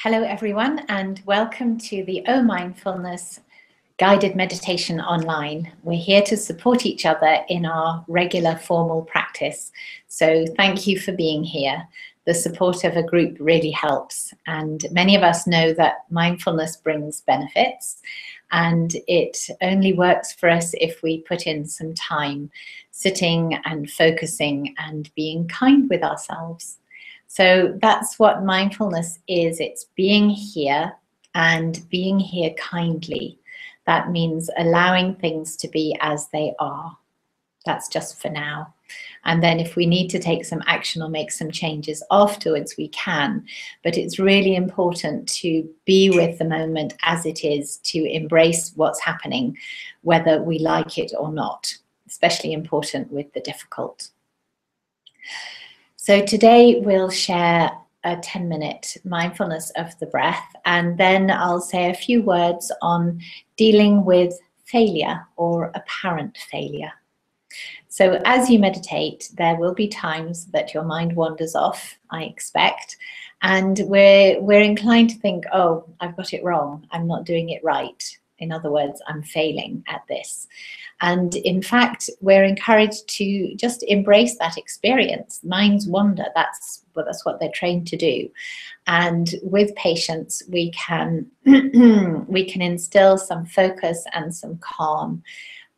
Hello everyone, and welcome to the OMindfulness guided meditation online. We're here to support each other in our regular formal practice. So thank you for being here. The support of a group really helps, and many of us know that mindfulness brings benefits, and it only works for us if we put in some time sitting and focusing and being kind with ourselves. So that's what mindfulness is. It's being here and being here kindly. That means allowing things to be as they are. That's just for now. And then if we need to take some action or make some changes afterwards, we can. But it's really important to be with the moment as it is, to embrace what's happening, whether we like it or not, especially important with the difficult. So today we'll share a 10-minute mindfulness of the breath, and then I'll say a few words on dealing with failure or apparent failure. So as you meditate, there will be times that your mind wanders off, I expect, and we're inclined to think, oh, I've got it wrong, I'm not doing it right. In other words, I'm failing at this. And in fact, we're encouraged to just embrace that experience. Minds wander, that's what they're trained to do. And with patience, we can instill some focus and some calm.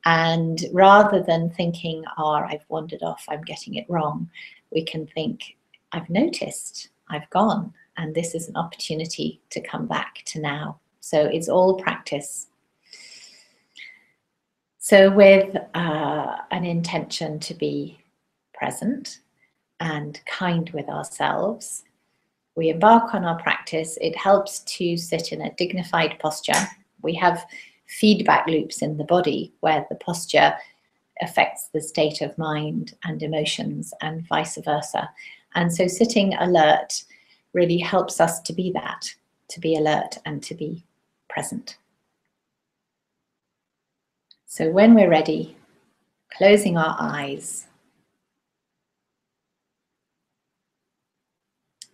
And rather than thinking, I've wandered off, I'm getting it wrong, we can think, I've noticed, I've gone, and this is an opportunity to come back to now. So it's all practice. So with an intention to be present and kind with ourselves, we embark on our practice. It helps to sit in a dignified posture. We have feedback loops in the body where the posture affects the state of mind and emotions and vice versa. And so sitting alert really helps us to be that, to be alert and to be present. So when we're ready, closing our eyes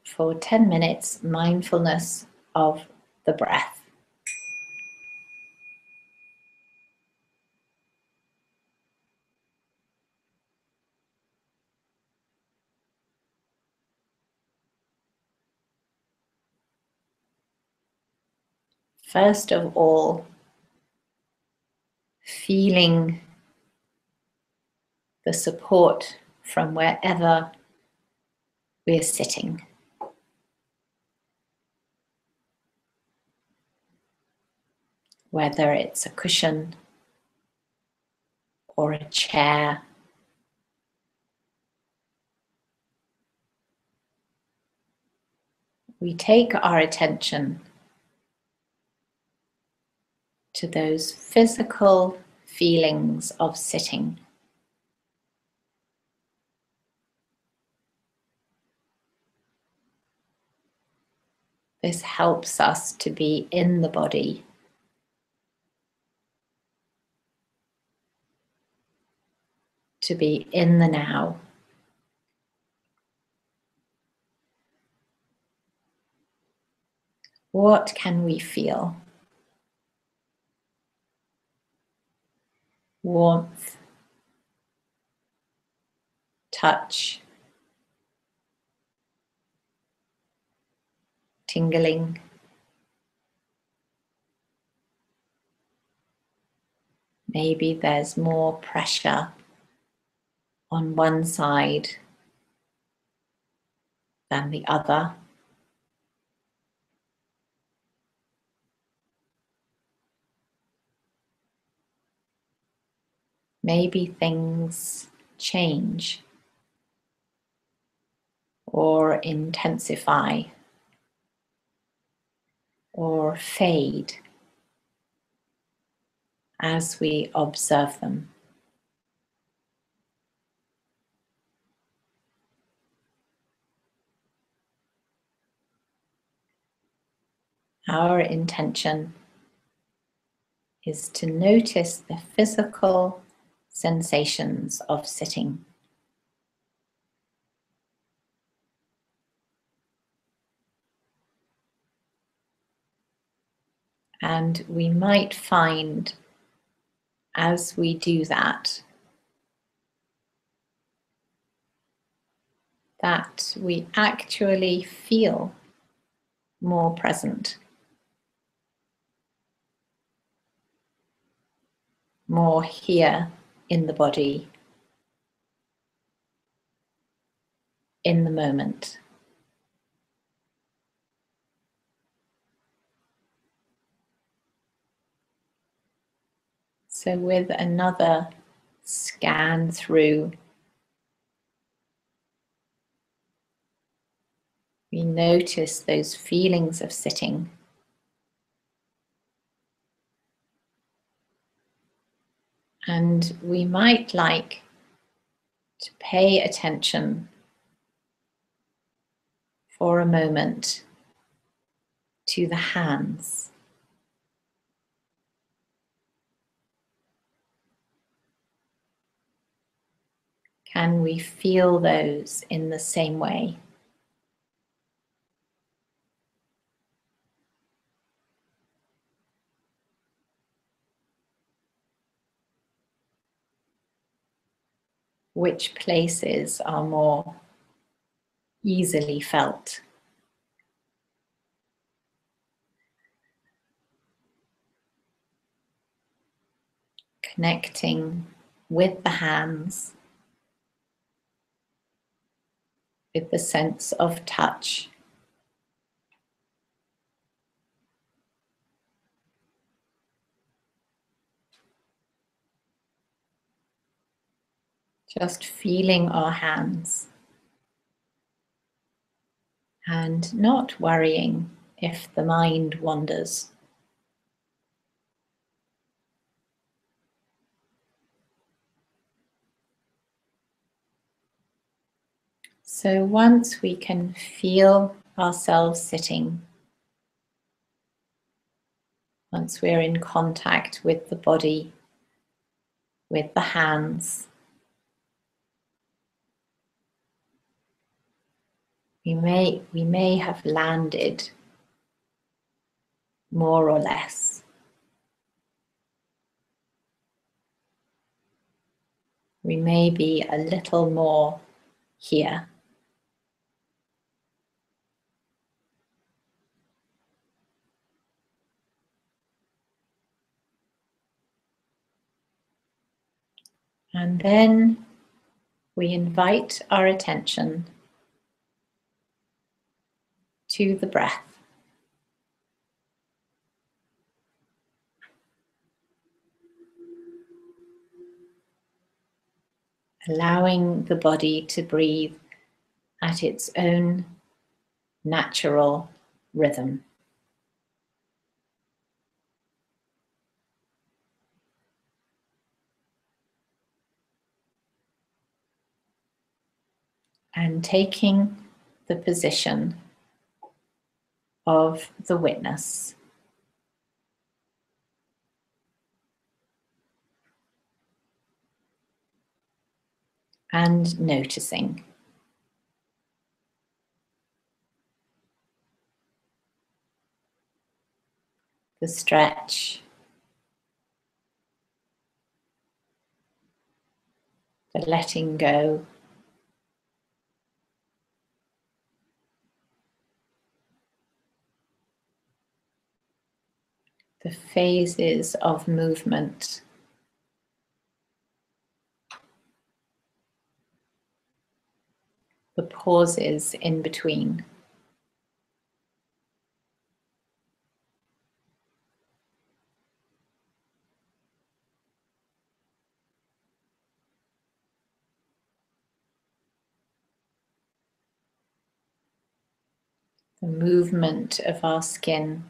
for 10 minutes, mindfulness of the breath. First of all, feeling the support from wherever we're sitting. Whether it's a cushion or a chair. We take our attention to those physical feelings of sitting. This helps us to be in the body, to be in the now. What can we feel? Warmth, touch, tingling. Maybe there's more pressure on one side than the other. Maybe things change or intensify or fade as we observe them. Our intention is to notice the physical sensations of sitting. And we might find, as we do that, that we actually feel more present, more here in the body, in the moment. So with another scan through, we notice those feelings of sitting. And we might like to pay attention for a moment to the hands. Can we feel those in the same way? Which places are more easily felt? Connecting with the hands, with the sense of touch. Just feeling our hands and not worrying if the mind wanders. So once we can feel ourselves sitting, once we're in contact with the body, with the hands, we may have landed more or less. We may be a little more here. And then we invite our attention to the breath. Allowing the body to breathe at its own natural rhythm. And taking the position of the witness. And noticing. The stretch, the letting go, the phases of movement, the pauses in between. The movement of our skin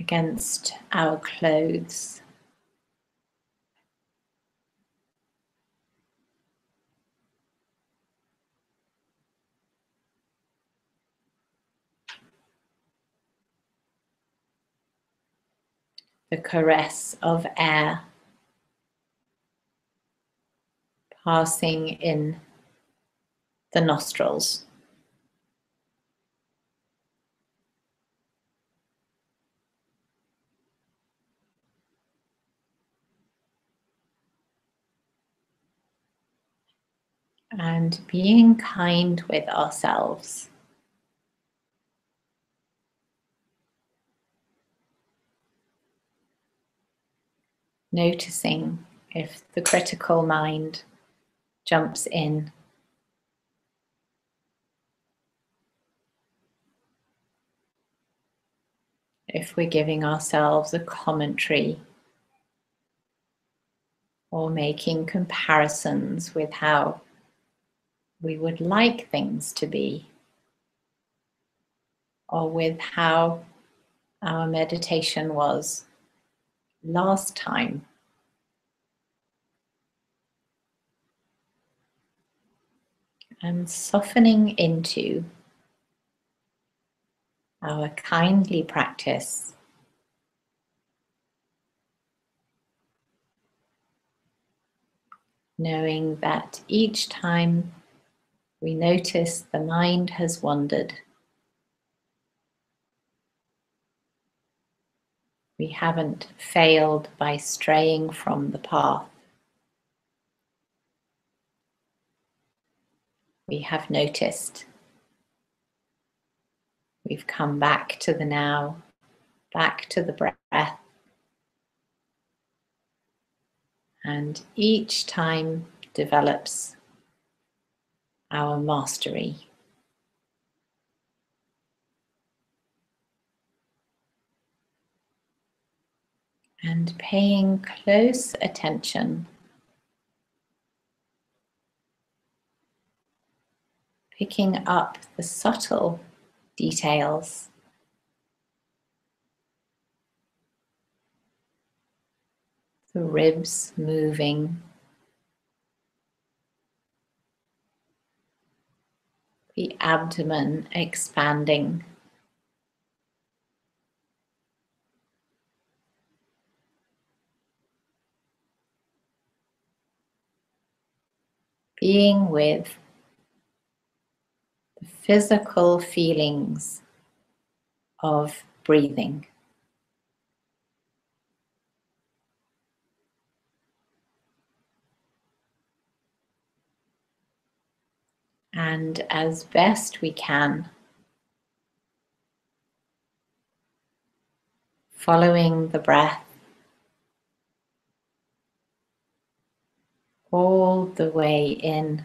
against our clothes. The caress of air passing in the nostrils. and being kind with ourselves. Noticing if the critical mind jumps in. If we're giving ourselves a commentary or making comparisons with how we would like things to be, or with how our meditation was last time. And softening into our kindly practice, knowing that each time we notice the mind has wandered, we haven't failed by straying from the path. We have noticed. We've come back to the now, back to the breath. And each time develops our mastery. And paying close attention, picking up the subtle details, the ribs moving, the abdomen expanding, being with the physical feelings of breathing. And as best we can, following the breath all the way in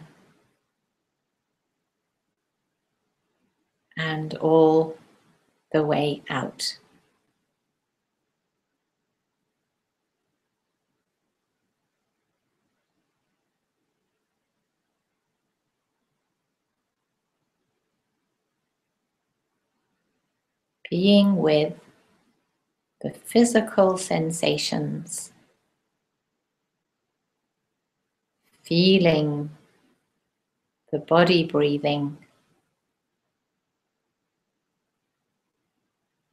and all the way out. Being with the physical sensations, feeling the body breathing,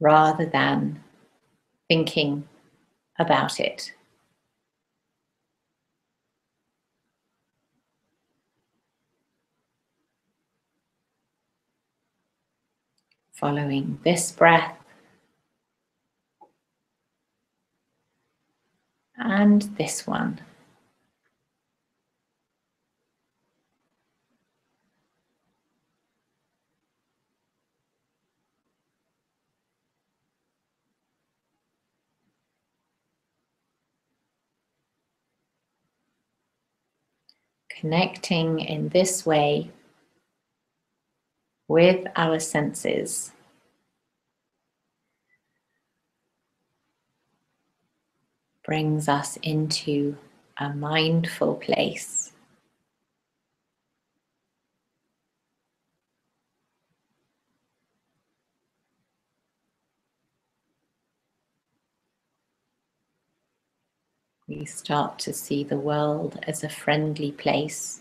rather than thinking about it. Following this breath and this one. Connecting in this way with our senses. Brings us into a mindful place. We start to see the world as a friendly place.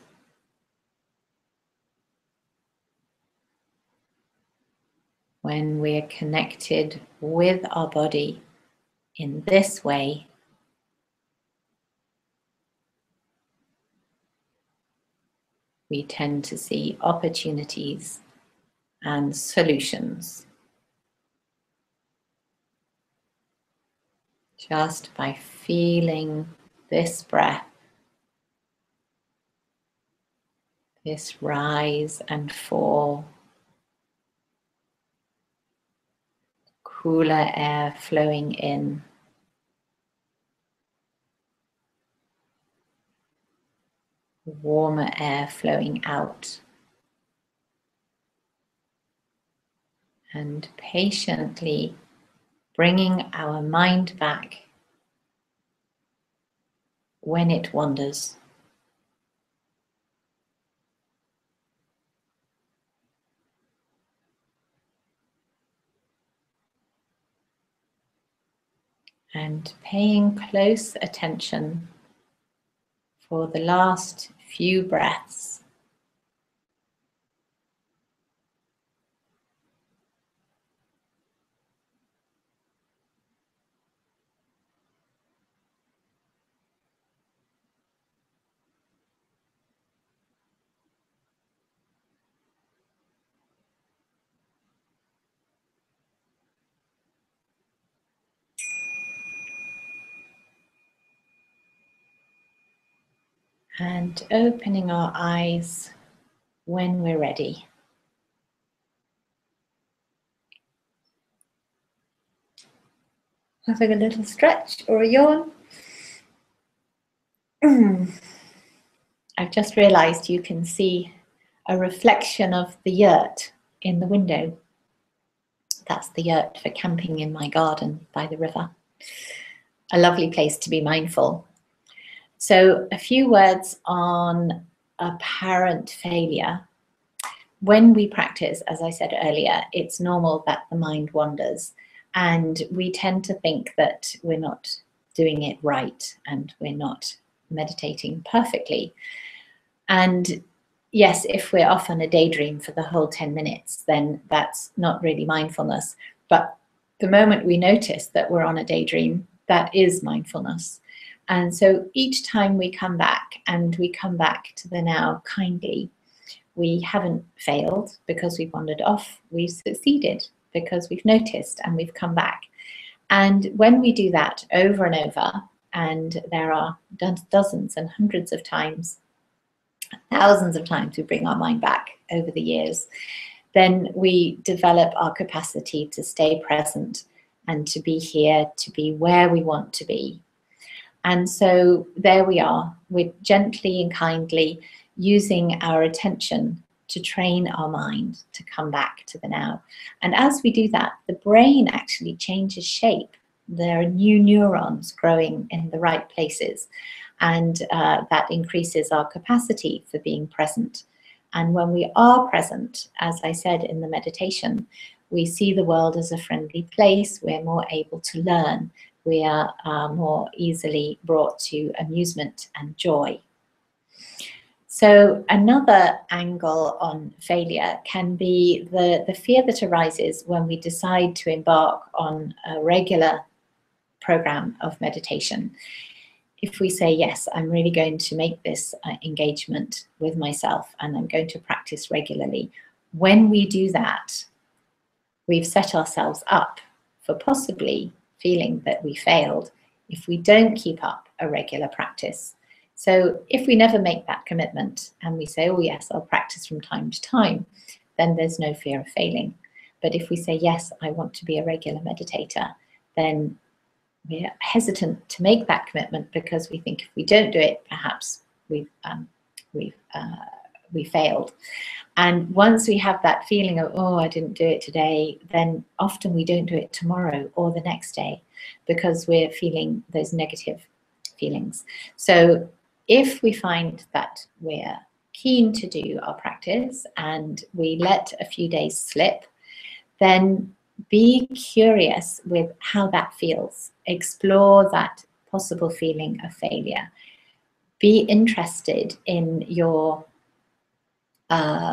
When we're connected with our body in this way, we tend to see opportunities and solutions just by feeling this breath, this rise and fall, cooler air flowing in, warmer air flowing out, and patiently bringing our mind back when it wanders. And paying close attention for the last few breaths. And opening our eyes when we're ready. Having a little stretch or a yawn. I've just realized you can see a reflection of the yurt in the window. That's the yurt for camping in my garden by the river. A lovely place to be mindful. So a few words on apparent failure. When we practice, as I said earlier, it's normal that the mind wanders, and we tend to think that we're not doing it right and we're not meditating perfectly. And yes, if we're off on a daydream for the whole 10 minutes, then that's not really mindfulness. But the moment we notice that we're on a daydream, that is mindfulness. And so each time we come back, and we come back to the now kindly, we haven't failed because we've wandered off, we've succeeded because we've noticed and we've come back. And when we do that over and over, and there are dozens and hundreds of times, thousands of times we bring our mind back over the years, then we develop our capacity to stay present and to be here, to be where we want to be. And so there we are, we're gently and kindly using our attention to train our mind to come back to the now. And as we do that, the brain actually changes shape. There are new neurons growing in the right places, and that increases our capacity for being present. And when we are present, as I said in the meditation, we see the world as a friendly place. We're more able to learn. We are more easily brought to amusement and joy. So another angle on failure can be the fear that arises when we decide to embark on a regular program of meditation. If we say, yes, I'm really going to make this engagement with myself and I'm going to practice regularly, when we do that, we've set ourselves up for possibly feeling that we failed if we don't keep up a regular practice. So if we never make that commitment and we say, oh yes, I'll practice from time to time, then there's no fear of failing. But if we say, yes, I want to be a regular meditator, then we're hesitant to make that commitment because we think if we don't do it, perhaps we failed. And once we have that feeling of, oh, I didn't do it today, then often we don't do it tomorrow or the next day because we're feeling those negative feelings. So if we find that we're keen to do our practice and we let a few days slip, then be curious with how that feels. Explore that possible feeling of failure. Be interested in your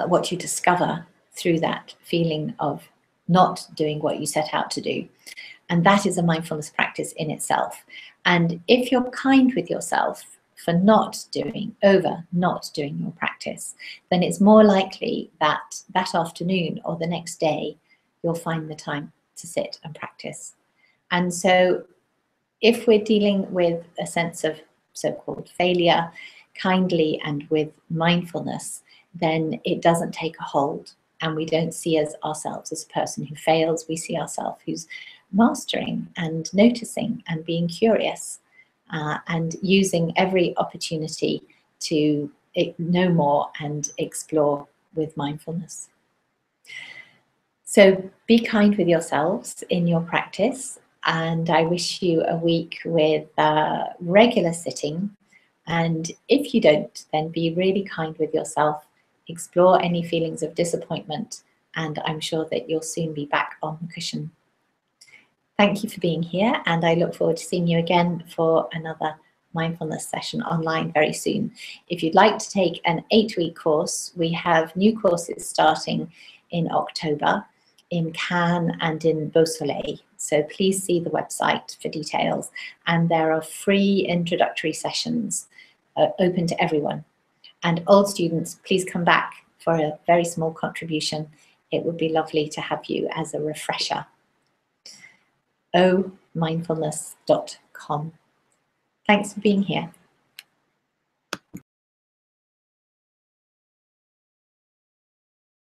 what you discover through that feeling of not doing what you set out to do. And that is a mindfulness practice in itself. And if you're kind with yourself for not doing your practice, then it's more likely that that afternoon or the next day, you'll find the time to sit and practice. And so if we're dealing with a sense of so-called failure, kindly and with mindfulness, then it doesn't take a hold, and we don't see ourselves as a person who fails. We see ourselves who's mastering and noticing and being curious, and using every opportunity to know more and explore with mindfulness. So be kind with yourselves in your practice, and I wish you a week with regular sitting. And if you don't, then be really kind with yourself, explore any feelings of disappointment, and I'm sure that you'll soon be back on the cushion. Thank you for being here, and I look forward to seeing you again for another mindfulness session online very soon. If you'd like to take an 8-week course, we have new courses starting in October in Cannes and in Beausoleil. So please see the website for details. And there are free introductory sessions open to everyone. And old students, please come back for a very small contribution. It would be lovely to have you as a refresher. OMindfulness.com. Thanks for being here.